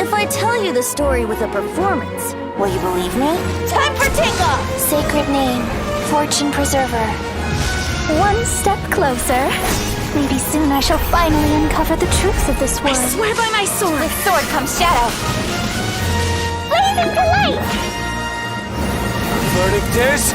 If I tell you the story with a performance, will you believe me? Time for takeoff! Sacred name, Fortune Preserver. One step closer. Maybe soon I shall finally uncover the truth of this world. I swear by my sword! With sword comes shadow. Blazing delight! Verdict is...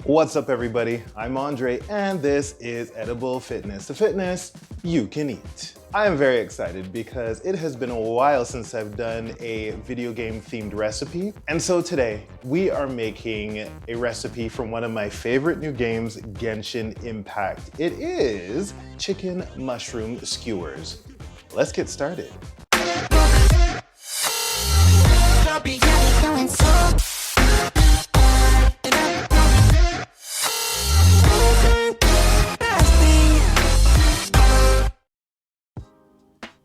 What's up everybody? I'm Andre and this is Edible Fitness, the fitness you can eat. I am very excited because it has been a while since I've done a video game themed recipe. And so today we are making a recipe from one of my favorite new games, Genshin Impact. It is chicken mushroom skewers. Let's get started.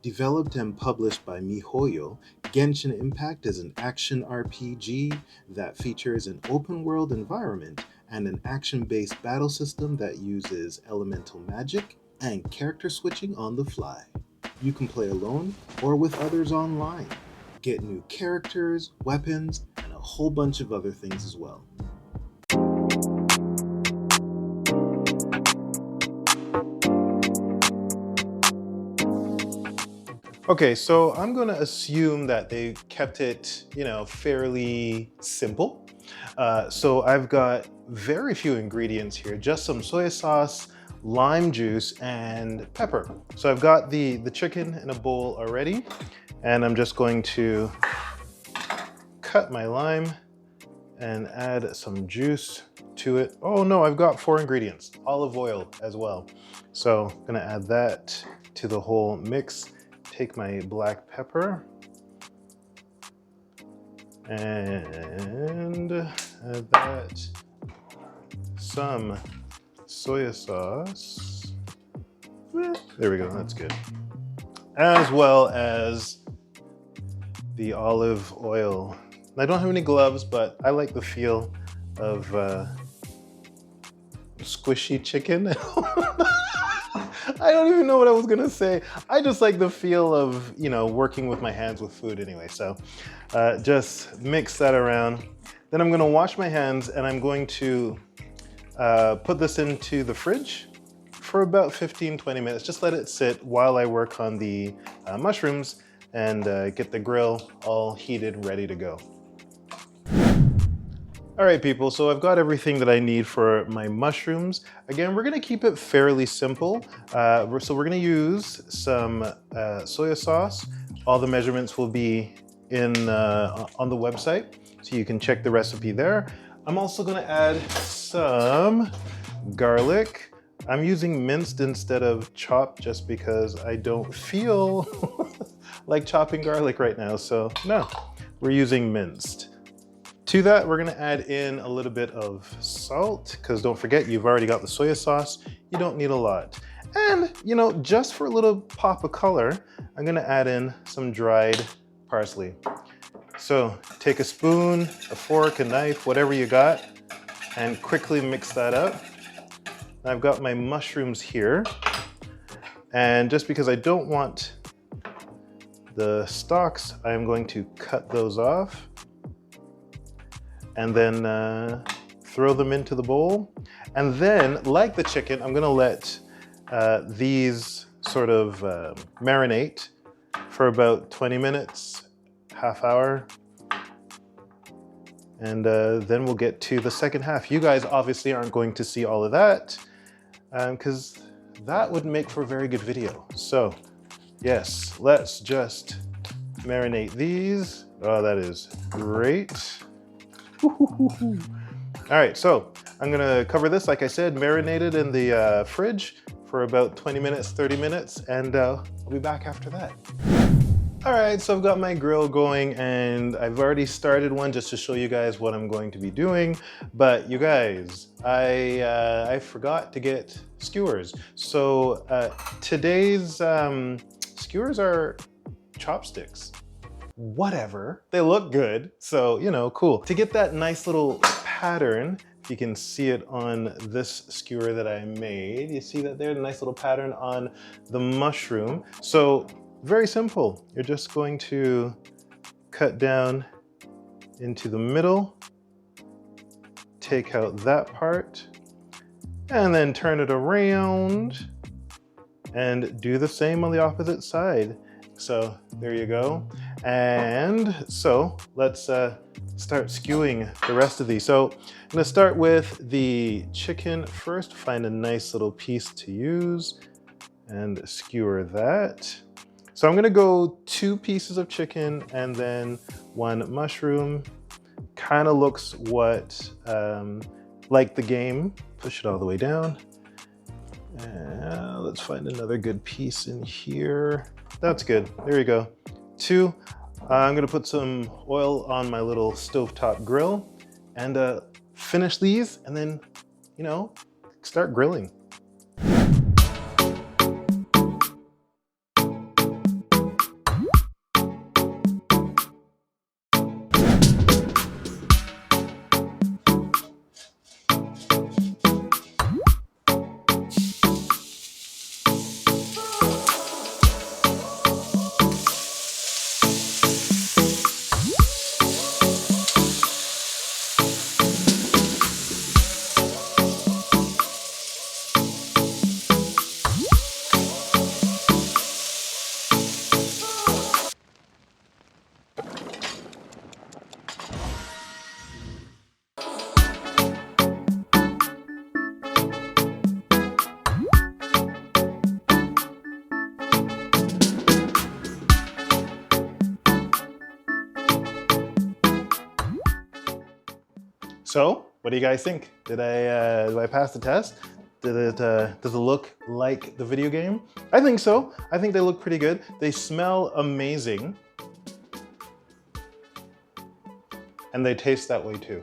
Developed and published by MiHoYo, Genshin Impact is an action RPG that features an open-world environment and an action-based battle system that uses elemental magic and character switching on the fly. You can play alone or with others online, get new characters, weapons, and a whole bunch of other things as well. Okay, so I'm gonna assume that they kept it, fairly simple. So I've got very few ingredients here, just some soy sauce, lime juice, and pepper. So I've got the chicken in a bowl already, and I'm just going to cut my lime and add some juice to it. Oh no, I've got 4 ingredients, olive oil as well. So I'm gonna add that to the whole mix. Take my black pepper and add that, some soy sauce. There we go, that's good. As well as the olive oil. I don't have any gloves, but I like the feel of squishy chicken. I don't even know what I was gonna say. I just like the feel of, working with my hands with food anyway. So just mix that around. Then I'm gonna wash my hands and I'm going to put this into the fridge for about 15-20 minutes. Just let it sit while I work on the mushrooms and get the grill all heated, ready to go. All right, people, so I've got everything that I need for my mushrooms. Again, we're gonna keep it fairly simple. So we're gonna use some soy sauce. All the measurements will be on the website, so you can check the recipe there. I'm also gonna add some garlic. I'm using minced instead of chopped just because I don't feel like chopping garlic right now, so no, we're using minced. To that, we're gonna add in a little bit of salt, because don't forget, you've already got the soy sauce. You don't need a lot. And, just for a little pop of color, I'm gonna add in some dried parsley. So take a spoon, a fork, a knife, whatever you got, and quickly mix that up. I've got my mushrooms here. And just because I don't want the stalks, I'm going to cut those off. And then throw them into the bowl. And then, like the chicken, I'm gonna let these sort of marinate for about 20 minutes, half hour. And then we'll get to the second half. You guys obviously aren't going to see all of that because that would make for a very good video. So yes, let's just marinate these. Oh, that is great. All right, so I'm gonna cover this, like I said, marinated in the fridge for about 20 minutes, 30 minutes, and I'll be back after that. All right, so I've got my grill going and I've already started one just to show you guys what I'm going to be doing. But you guys, I forgot to get skewers. So today's skewers are chopsticks. whatever. They look good, so, you know, cool. To get that nice little pattern, if you can see it on this skewer that I made, you see that there, the nice little pattern on the mushroom. So very simple. You're just going to cut down into the middle, take out that part, and then turn it around and do the same on the opposite side. So there you go. And so let's start skewing the rest of these. So I'm gonna start with the chicken first, find a nice little piece to use and skewer that. So I'm gonna go 2 pieces of chicken and then 1 mushroom. Kind of looks like the game. Push it all the way down. And let's find another good piece in here. That's good, there you go. 2, I'm gonna put some oil on my little stovetop grill and finish these and then, you know, start grilling. So, what do you guys think? Did I pass the test? Does it look like the video game? I think so. I think they look pretty good. They smell amazing. And they taste that way too.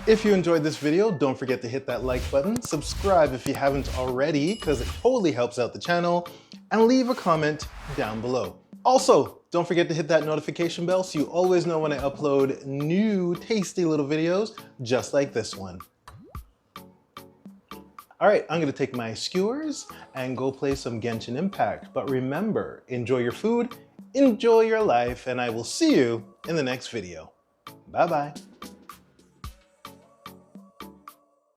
If you enjoyed this video, don't forget to hit that like button, subscribe if you haven't already, because it totally helps out the channel, and leave a comment down below. Also, don't forget to hit that notification bell so you always know when I upload new tasty little videos just like this one. All right, I'm gonna take my skewers and go play some Genshin Impact. But remember, enjoy your food, enjoy your life, and I will see you in the next video. Bye-bye.